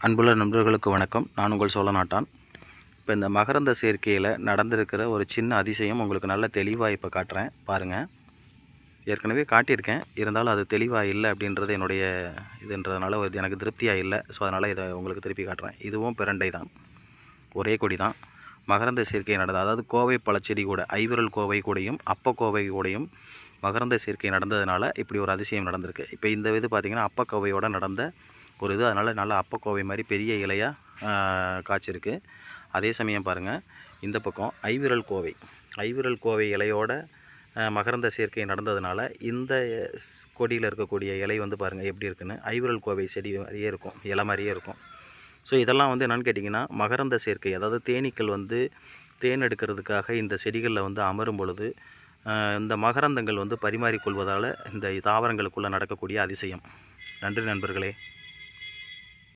அன்புள்ள நண்பர்களுக்கு வணக்கம். நான் உங்கள் சோழநாட்டான். இப்போ இந்த மகரந்த சேர்க்கையில் நடந்திருக்கிற ஒரு சின்ன அதிசயம் உங்களுக்கு நல்ல தெளிவாக இப்போ காட்டுறேன் பாருங்கள். ஏற்கனவே காட்டியிருக்கேன், இருந்தாலும் அது தெளிவாக இல்லை அப்படின்றது என்னுடைய இதுன்றதுனால எனக்கு திருப்தியாக இல்லை. ஸோ அதனால் இதை உங்களுக்கு திருப்பி காட்டுறேன். இதுவும் பிரண்டை தான், ஒரே கொடி தான். மகரந்த சேர்க்கை நடந்தது, அதாவது கோவை பழச்செடி கூட ஐவிரல் கோவை கூடையும் அப்பக்கோவை கூடையும் மகரந்த சேர்க்கை நடந்ததுனால இப்படி ஒரு அதிசயம் நடந்திருக்கு. இப்போ இந்த இது பார்த்திங்கன்னா அப்பக்கோவையோடு நடந்த ஒரு இது, அதனால் நல்லா அப்பக்கோவை மாதிரி பெரிய இலையாக காய்ச்சிருக்கு. அதே சமயம் பாருங்கள், இந்த பக்கம் ஐவிரல் கோவை இலையோட மகரந்த சேர்க்கை நடந்ததுனால இந்த கொடியில் இருக்கக்கூடிய இலை வந்து பாருங்கள் எப்படி இருக்குன்னு. ஐவிரல் கோவை செடி மாதிரியே இருக்கும், இலை மாதிரியே இருக்கும். ஸோ இதெல்லாம் வந்து என்னென்னு கேட்டிங்கன்னா மகரந்த சேர்க்கை, அதாவது தேனீக்கள் வந்து தேன் எடுக்கிறதுக்காக இந்த செடிகளில் வந்து அமரும் பொழுது இந்த மகரந்தங்கள் வந்து பரிமாறிக்கொள்வதால் இந்த தாவரங்களுக்குள்ளே நடக்கக்கூடிய அதிசயம். நன்றி நண்பர்களே.